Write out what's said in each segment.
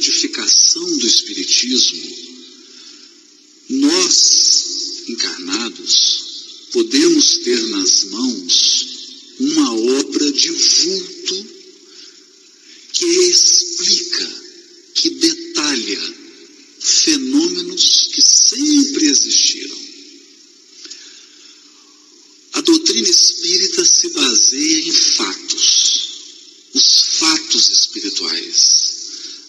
codificação do Espiritismo, nós, encarnados, podemos ter nas mãos uma obra de vulto que explica, que detalha fenômenos que sempre existiram. A doutrina espírita se baseia em fatos, os fatos espirituais,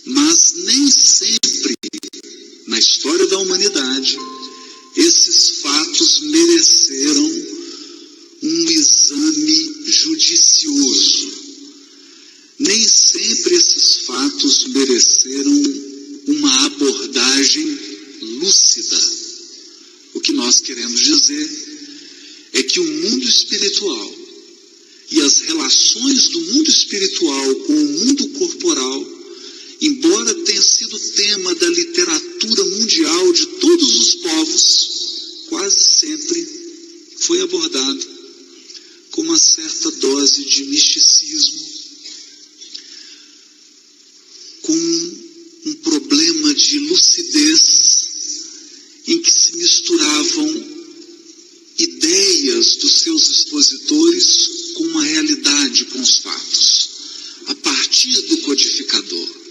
mas nem sempre, na história da humanidade, esses fatos mereceram um exame judicioso. Nem sempre esses fatos mereceram uma abordagem lúcida. O que nós queremos dizer é que o mundo espiritual e as relações do mundo espiritual com o mundo corporal, embora tenha sido tema da literatura mundial de todos os povos, quase sempre foi abordado com uma certa dose de misticismo, com um problema de lucidez, em que se misturavam ideias dos seus expositores com uma realidade, com os fatos, a partir do codificador.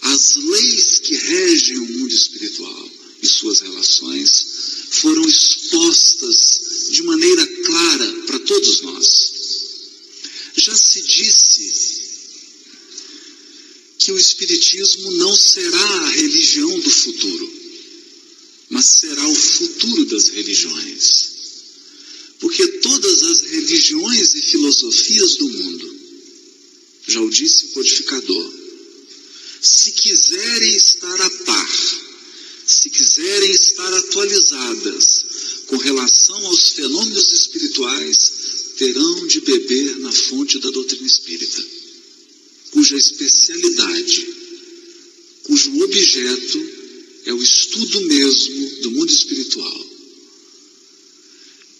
As leis que regem o mundo espiritual e suas relações foram expostas de maneira clara para todos nós. Já se disse que o Espiritismo não será a religião do futuro, mas será o futuro das religiões. Porque todas as religiões e filosofias do mundo, já o disse o codificador, se quiserem estar a par, se quiserem estar atualizadas com relação aos fenômenos espirituais, terão de beber na fonte da doutrina espírita, cuja especialidade, cujo objeto é o estudo mesmo do mundo espiritual.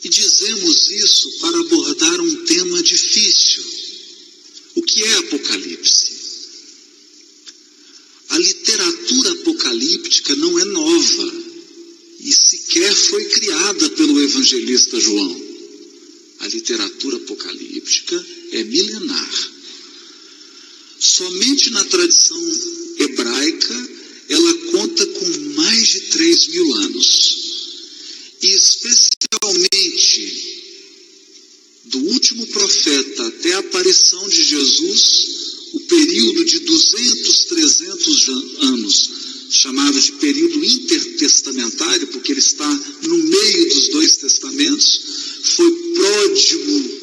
E dizemos isso para abordar um tema difícil. O que é Apocalipse? A literatura apocalíptica não é nova e sequer foi criada pelo evangelista João. A literatura apocalíptica é milenar. Somente na tradição hebraica ela conta com mais de 3.000 anos. E especialmente do último profeta até a aparição de Jesus, o período de 200, 300 anos, chamado de período intertestamentário, porque ele está no meio dos dois testamentos, foi pródigo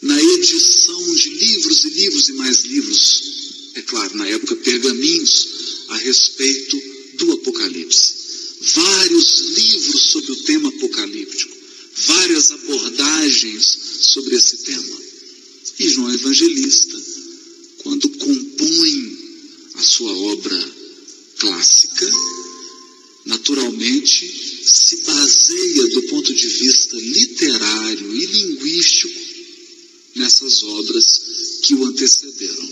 na edição de livros e livros e mais livros, é claro, na época pergaminhos, a respeito do Apocalipse. Vários livros sobre o tema apocalíptico, várias abordagens sobre esse tema. E João Evangelista, quando compõe a sua obra clássica, naturalmente se baseia do ponto de vista literário e linguístico nessas obras que o antecederam,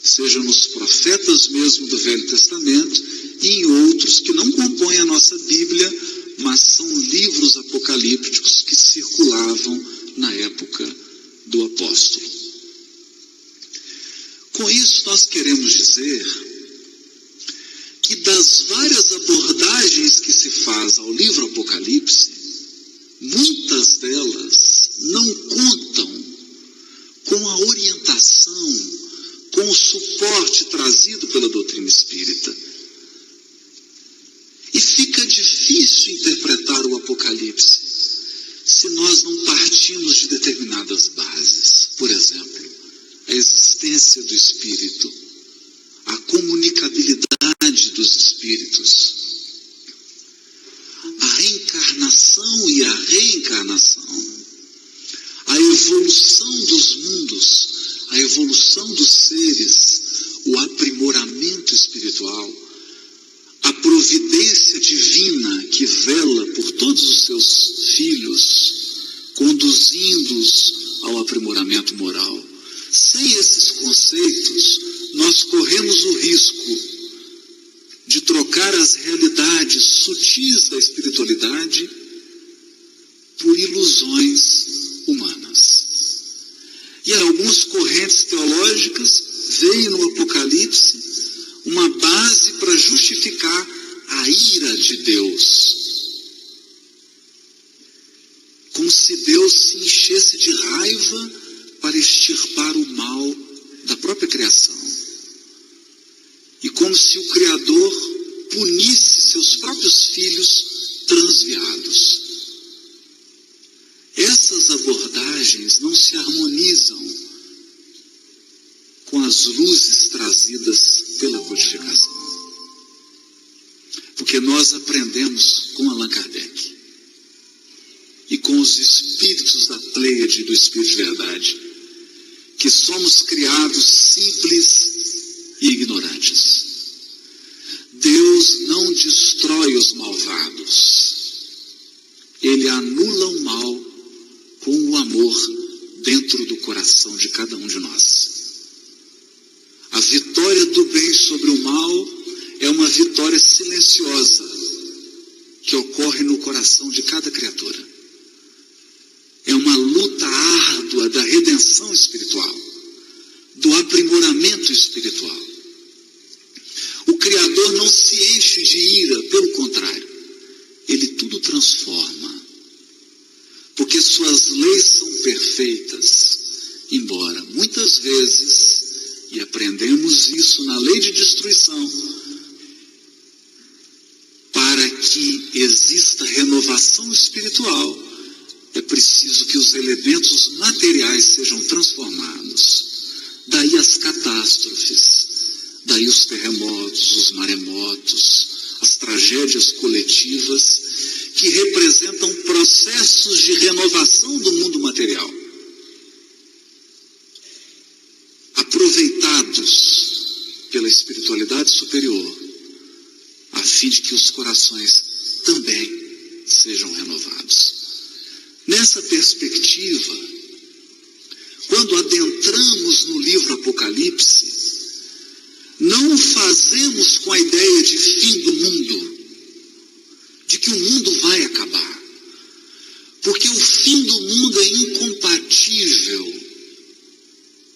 seja nos profetas mesmo do Velho Testamento e em outros que não compõem a nossa Bíblia, mas são livros apocalípticos que circulavam na época do apóstolo. Com isso nós queremos dizer que das várias abordagens que se faz ao livro Apocalipse, muitas delas não contam com a orientação, com o suporte trazido pela doutrina espírita. E fica difícil interpretar o Apocalipse se nós não partimos de determinadas bases. Por exemplo, a existência do Espírito, a comunicabilidade dos Espíritos, a encarnação e a reencarnação, a evolução dos mundos, a evolução dos seres, o aprimoramento espiritual, a providência divina que vela por todos os seus filhos, conduzindo-os ao aprimoramento moral. Sem esses conceitos, nós corremos o risco de trocar as realidades sutis da espiritualidade por ilusões humanas. E algumas correntes teológicas veem no Apocalipse uma base para justificar a ira de Deus. Como se Deus se enchesse de raiva para extirpar o mal da própria criação. E como se o Criador punisse seus próprios filhos transviados. Essas abordagens não se harmonizam com as luzes trazidas pela codificação. Porque nós aprendemos com Allan Kardec e com os espíritos da Pleiade do Espírito de Verdade, que somos criados simples e ignorantes. Deus não destrói os malvados. Ele anula o mal com o amor dentro do coração de cada um de nós. A vitória do bem sobre o mal é uma vitória silenciosa que ocorre no coração de cada criatura. É uma luta árdua da redenção espiritual, do aprimoramento espiritual. O Criador não se enche de ira, pelo contrário, ele tudo transforma. Porque suas leis são perfeitas, embora muitas vezes, e aprendemos isso na lei de destruição, para que exista renovação espiritual, é preciso que os elementos materiais sejam transformados. Daí as catástrofes, daí os terremotos, os maremotos, as tragédias coletivas, que representam processos de renovação do mundo material, aproveitados pela espiritualidade superior, a fim de que os corações também sejam renovados. Nessa perspectiva, quando adentramos no livro Apocalipse, não o fazemos com a ideia de fim do mundo, de que o mundo vai acabar. Porque o fim do mundo é incompatível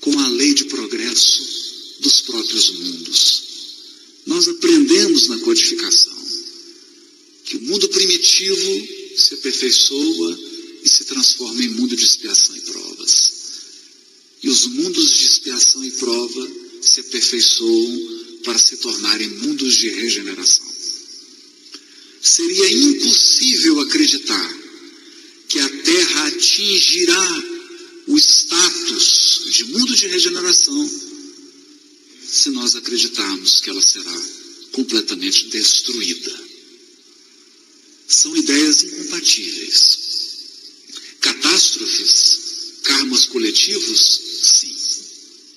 com a lei de progresso dos próprios mundos. Nós aprendemos na codificação que o mundo primitivo se aperfeiçoa e se transforma em mundo de expiação e provas. E os mundos de expiação e prova se aperfeiçoam para se tornarem mundos de regeneração. Seria impossível acreditar que a Terra atingirá o status de mundo de regeneração se nós acreditarmos que ela será completamente destruída. São ideias incompatíveis. Catástrofes, karmas coletivos, sim,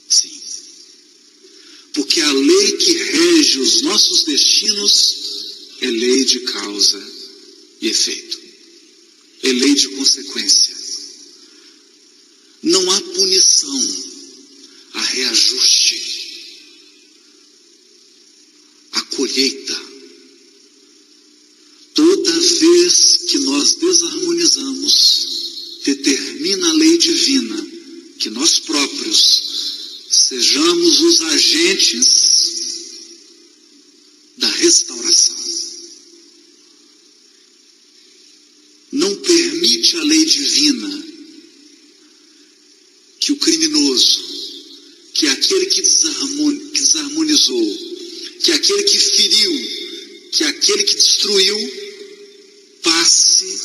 sim. Porque a lei que rege os nossos destinos é lei de causa e efeito. É lei de consequência. Não há punição, há reajuste. A colheita. Toda vez que nós desarmonizamos, determina a lei divina que nós próprios sejamos os agentes da restauração. Não permite a lei divina que o criminoso, que aquele que desarmonizou, que aquele que feriu, que aquele que destruiu, passe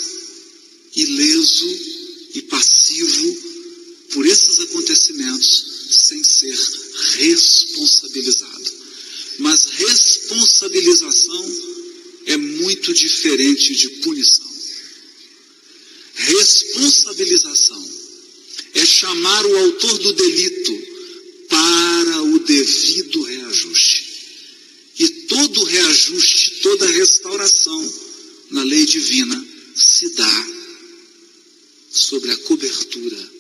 ileso e passivo por esses acontecimentos sem ser responsabilizado. Mas responsabilização é muito diferente de punição. Responsabilização é chamar o autor do delito para o devido reajuste. E todo reajuste, toda restauração na lei divina se dá sobre a cobertura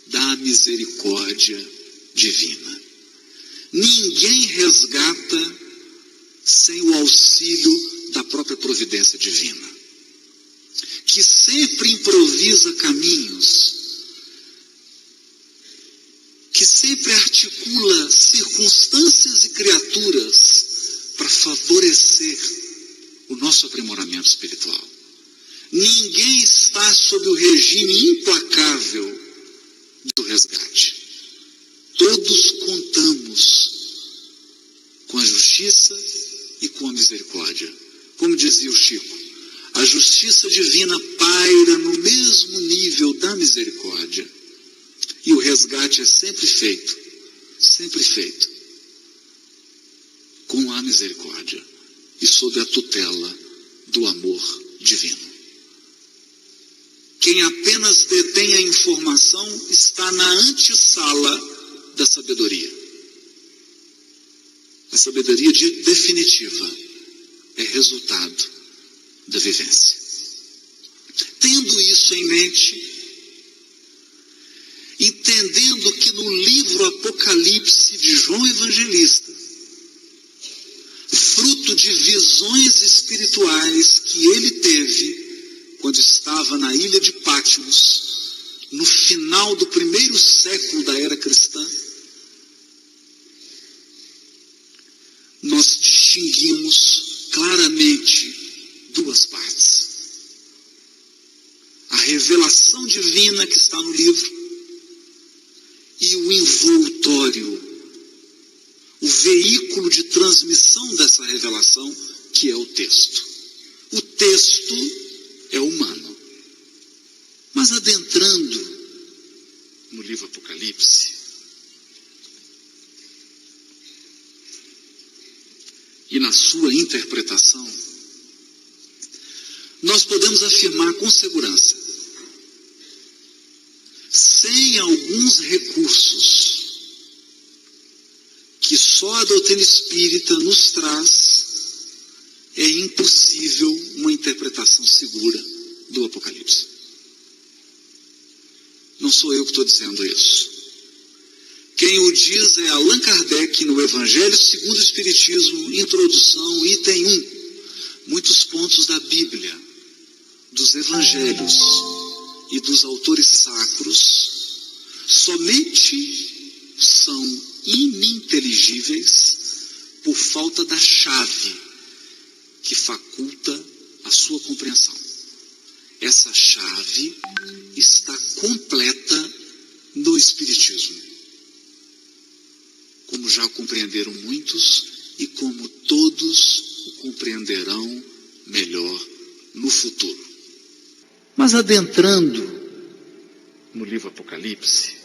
da misericórdia divina. Ninguém resgata sem o auxílio da própria providência divina, que sempre improvisa caminhos, que sempre articula circunstâncias e criaturas para favorecer o nosso aprimoramento espiritual. Ninguém está sob o regime implacável do resgate. Todos contamos com a justiça e com a misericórdia. Como dizia o Chico, a justiça divina paira no mesmo nível da misericórdia. E o resgate é sempre feito com a misericórdia e sob a tutela do amor divino. Quem apenas detém a informação está na antessala da sabedoria. A sabedoria definitiva é resultado da vivência. Tendo isso em mente, entendendo que no livro Apocalipse de João Evangelista, fruto de visões espirituais que ele teve quando estava na ilha de Patmos, no final do primeiro século da era cristã, nós distinguimos claramente duas partes. A revelação divina que está no livro e o envoltório, o veículo de transmissão dessa revelação, que é o texto. O texto é humano. Mas adentrando no livro Apocalipse, e na sua interpretação, nós podemos afirmar com segurança, sem alguns recursos que só a doutrina espírita nos traz, é impossível uma interpretação segura do Apocalipse. Não sou eu que estou dizendo isso. Quem o diz é Allan Kardec no Evangelho segundo o Espiritismo, introdução, item 1. Muitos pontos da Bíblia, dos Evangelhos e dos autores sacros somente são ininteligíveis por falta da chave que faculta a sua compreensão. Essa chave está completa no Espiritismo, como já o compreenderam muitos e como todos o compreenderão melhor no futuro. Mas adentrando no livro Apocalipse,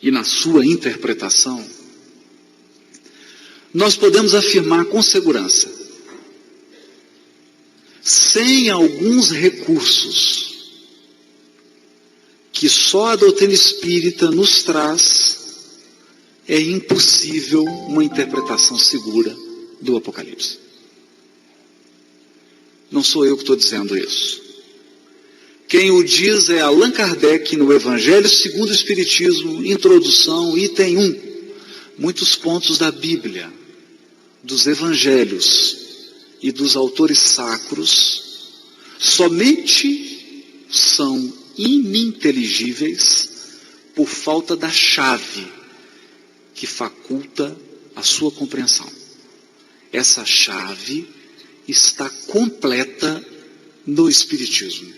e na sua interpretação, nós podemos afirmar com segurança, sem alguns recursos que só a doutrina espírita nos traz, é impossível uma interpretação segura do Apocalipse. Não sou eu que estou dizendo isso. Quem o diz é Allan Kardec no Evangelho segundo o Espiritismo, introdução, item 1. Muitos pontos da Bíblia, dos Evangelhos e dos autores sacros somente são ininteligíveis por falta da chave que faculta a sua compreensão. Essa chave está completa no Espiritismo,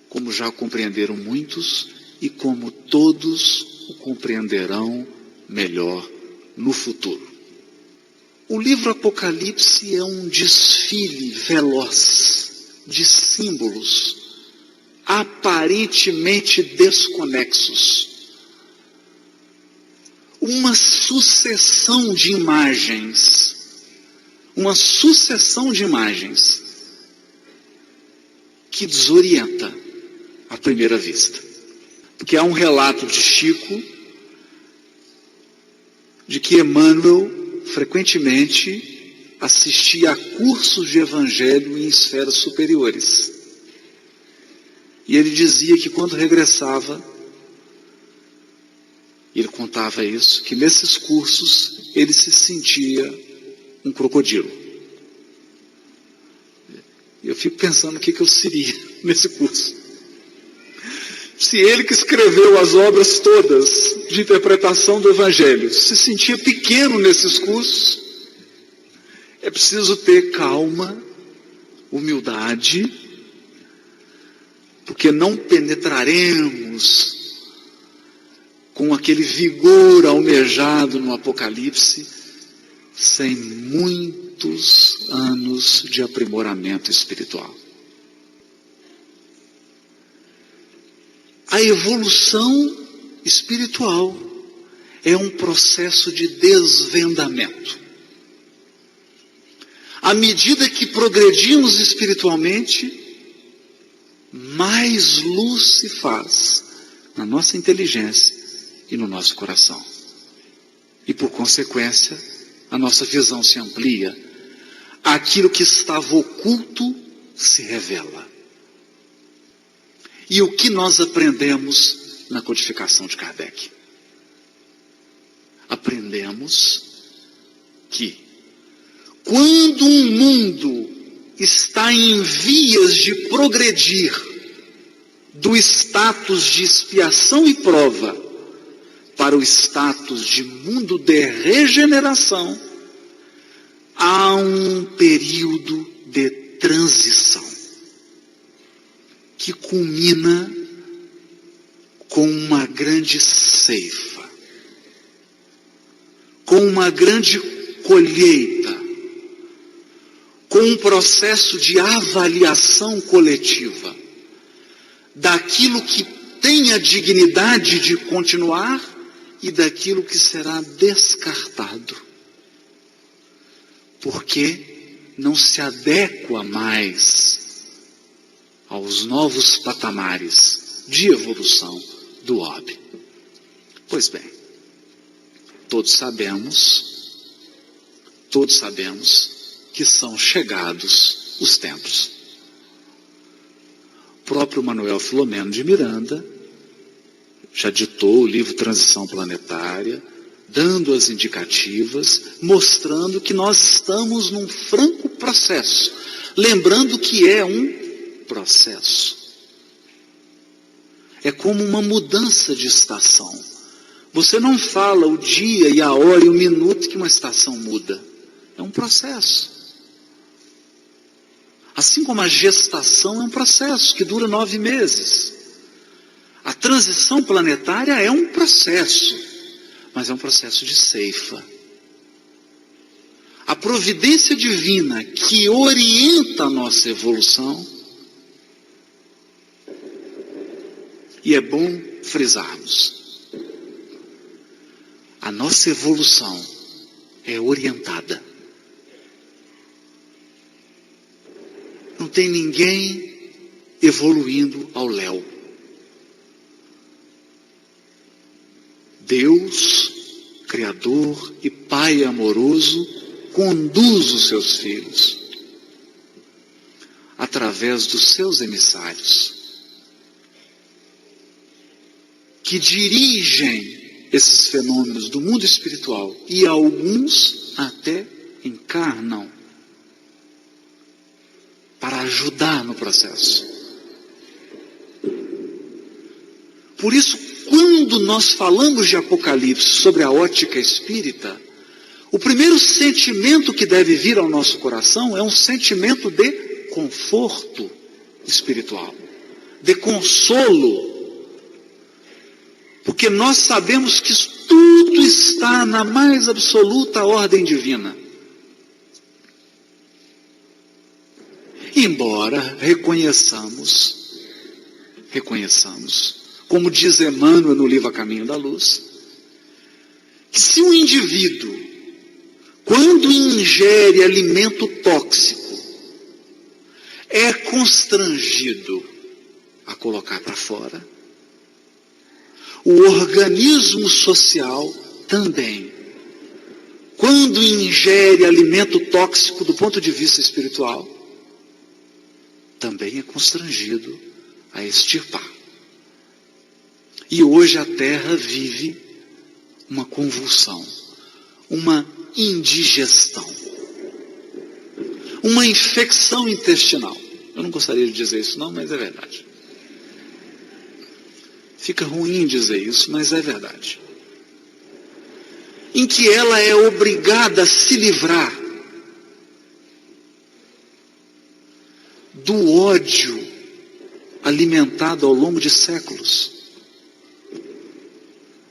como já compreenderam muitos e como todos o compreenderão melhor no futuro. O livro Apocalipse é um desfile veloz de símbolos aparentemente desconexos. Uma sucessão de imagens que desorienta à primeira vista. Porque há um relato de Chico de que Emmanuel frequentemente assistia a cursos de evangelho em esferas superiores. E ele dizia que quando regressava, ele contava isso, que nesses cursos ele se sentia um crocodilo. Eu fico pensando o que eu seria nesse curso. Se ele, que escreveu as obras todas de interpretação do Evangelho, se sentia pequeno nesses cursos, é preciso ter calma, humildade, porque não penetraremos com aquele vigor almejado no Apocalipse sem muitos anos de aprimoramento espiritual. A evolução espiritual é um processo de desvendamento. À medida que progredimos espiritualmente, mais luz se faz na nossa inteligência e no nosso coração. E por consequência, a nossa visão se amplia. Aquilo que estava oculto se revela. E o que nós aprendemos na codificação de Kardec? Aprendemos que quando um mundo está em vias de progredir do status de expiação e prova para o status de mundo de regeneração, há um período de transição que culmina com uma grande ceifa, com uma grande colheita, com um processo de avaliação coletiva daquilo que tem a dignidade de continuar e daquilo que será descartado, porque não se adequa mais aos novos patamares de evolução do orbe. Pois bem, todos sabemos que são chegados os tempos. O próprio Manuel Filomeno de Miranda já ditou o livro Transição Planetária, dando as indicativas, mostrando que nós estamos num franco processo, lembrando que é um processo. É como uma mudança de estação. Você não fala o dia e a hora e o minuto que uma estação muda. É um processo. Assim como a gestação é um processo que dura 9 meses. A transição planetária é um processo, mas é um processo de ceifa. A providência divina que orienta a nossa evolução, e é bom frisarmos, a nossa evolução é orientada. Não tem ninguém evoluindo ao léu. Deus, Criador e Pai amoroso, conduz os seus filhos através dos seus emissários, que dirigem esses fenômenos do mundo espiritual e alguns até encarnam para ajudar no processo. Por isso, quando nós falamos de Apocalipse sobre a ótica espírita, o primeiro sentimento que deve vir ao nosso coração é um sentimento de conforto espiritual, de consolo, porque nós sabemos que tudo está na mais absoluta ordem divina. Embora reconheçamos, como diz Emmanuel no livro A Caminho da Luz, que se um indivíduo, quando ingere alimento tóxico, é constrangido a colocar para fora, o organismo social também, quando ingere alimento tóxico do ponto de vista espiritual, também é constrangido a extirpar. E hoje a terra vive uma convulsão, uma indigestão, uma infecção intestinal. Eu não gostaria de dizer isso não, mas é verdade. Fica ruim dizer isso, mas é verdade. Em que ela é obrigada a se livrar do ódio alimentado ao longo de séculos,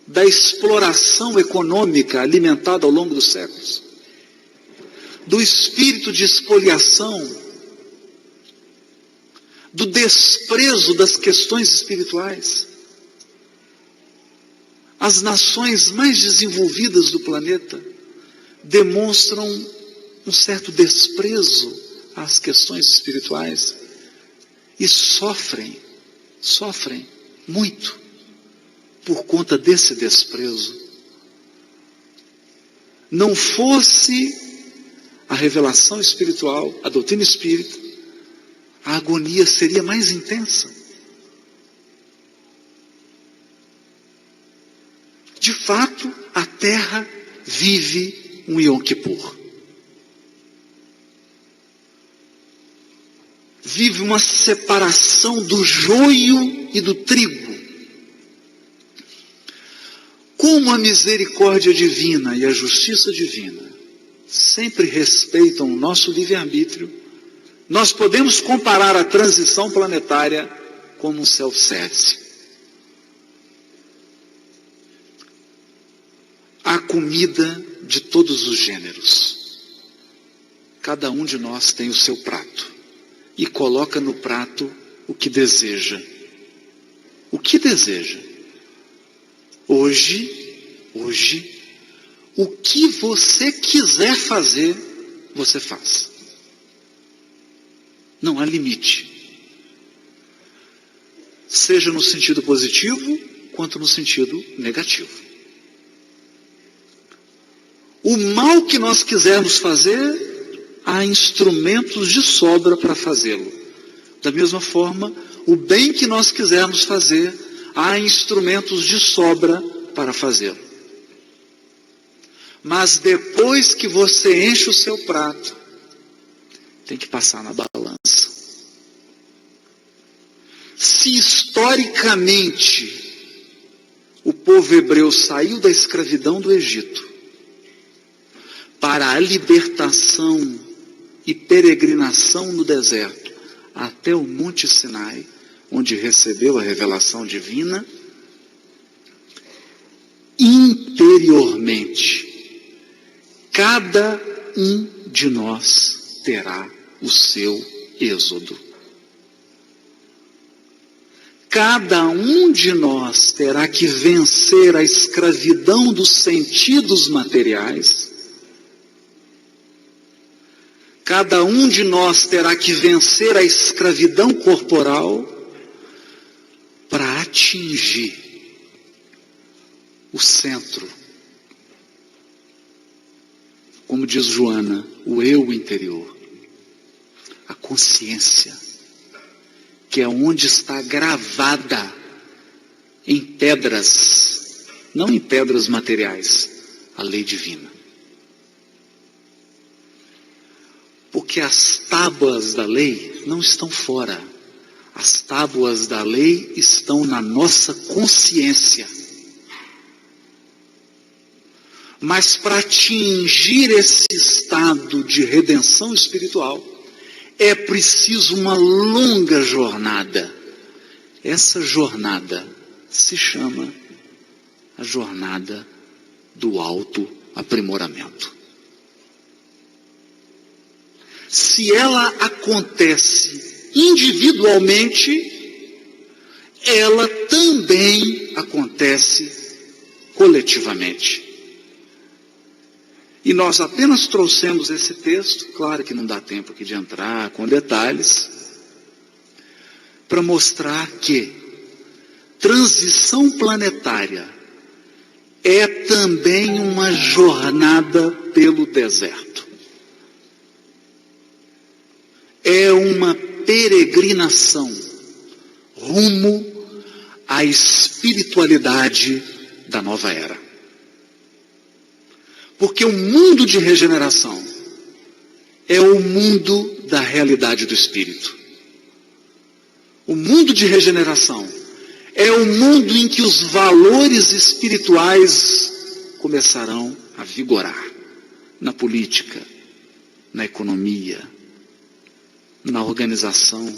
da exploração econômica alimentada ao longo dos séculos, do espírito de espoliação, do desprezo das questões espirituais. As nações mais desenvolvidas do planeta demonstram um certo desprezo às questões espirituais e sofrem muito por conta desse desprezo. Não fosse a revelação espiritual, a doutrina espírita, a agonia seria mais intensa. De fato, a terra vive um Yom Kippur. Vive uma separação do joio e do trigo. Como a misericórdia divina e a justiça divina sempre respeitam o nosso livre-arbítrio, nós podemos comparar a transição planetária como um self-service. Há comida de todos os gêneros. Cada um de nós tem o seu prato e coloca no prato o que deseja. O que deseja? Hoje, o que você quiser fazer, você faz. Não há limite. Seja no sentido positivo, quanto no sentido negativo. O mal que nós quisermos fazer, há instrumentos de sobra para fazê-lo. Da mesma forma, o bem que nós quisermos fazer, há instrumentos de sobra para fazê-lo. Mas depois que você enche o seu prato, tem que passar na balança. Se historicamente o povo hebreu saiu da escravidão do Egito para a libertação e peregrinação no deserto até o Monte Sinai, onde recebeu a revelação divina, interiormente, cada um de nós terá o seu êxodo. Cada um de nós terá que vencer a escravidão dos sentidos materiais. Cada um de nós terá que vencer a escravidão corporal para atingir o centro. Como diz Joana, o eu interior, a consciência, que é onde está gravada em pedras, não em pedras materiais, a lei divina. Porque as tábuas da lei não estão fora. As tábuas da lei estão na nossa consciência. Mas para atingir esse estado de redenção espiritual, é preciso uma longa jornada. Essa jornada se chama a jornada do autoaprimoramento. Se ela acontece individualmente, ela também acontece coletivamente. E nós apenas trouxemos esse texto, claro que não dá tempo aqui de entrar com detalhes, para mostrar que transição planetária é também uma jornada pelo deserto. É uma peregrinação rumo à espiritualidade da nova era. Porque o mundo de regeneração é o mundo da realidade do Espírito. O mundo de regeneração é o mundo em que os valores espirituais começarão a vigorar. Na política, na economia, na organização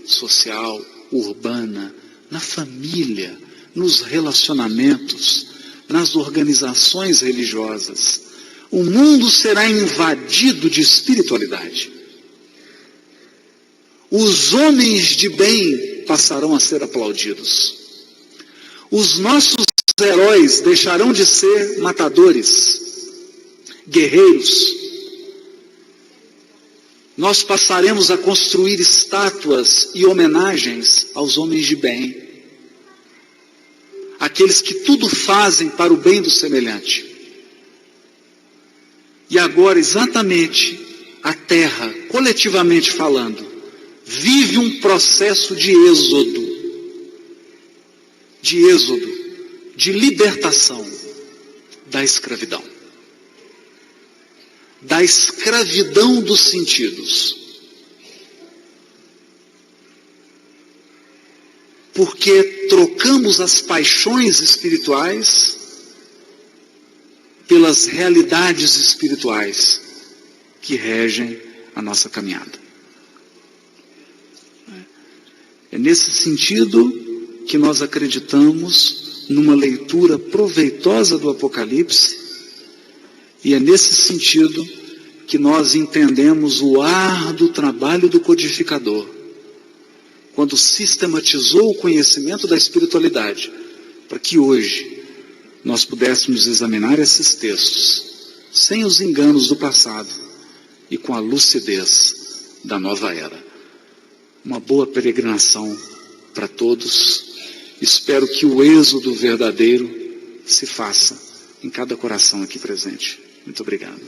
social, urbana, na família, nos relacionamentos, nas organizações religiosas. O mundo será invadido de espiritualidade. Os homens de bem passarão a ser aplaudidos. Os nossos heróis deixarão de ser matadores, guerreiros. Nós passaremos a construir estátuas e homenagens aos homens de bem. Aqueles que tudo fazem para o bem do semelhante. E agora, exatamente, a Terra, coletivamente falando, vive um processo de êxodo, de libertação da escravidão. Da escravidão dos sentidos. Porque trocamos as paixões espirituais pelas realidades espirituais que regem a nossa caminhada. É nesse sentido que nós acreditamos numa leitura proveitosa do Apocalipse, e é nesse sentido que nós entendemos o árduo trabalho do codificador, quando sistematizou o conhecimento da espiritualidade, para que hoje nós pudéssemos examinar esses textos, sem os enganos do passado e com a lucidez da nova era. Uma boa peregrinação para todos. Espero que o êxodo verdadeiro se faça em cada coração aqui presente. Muito obrigado.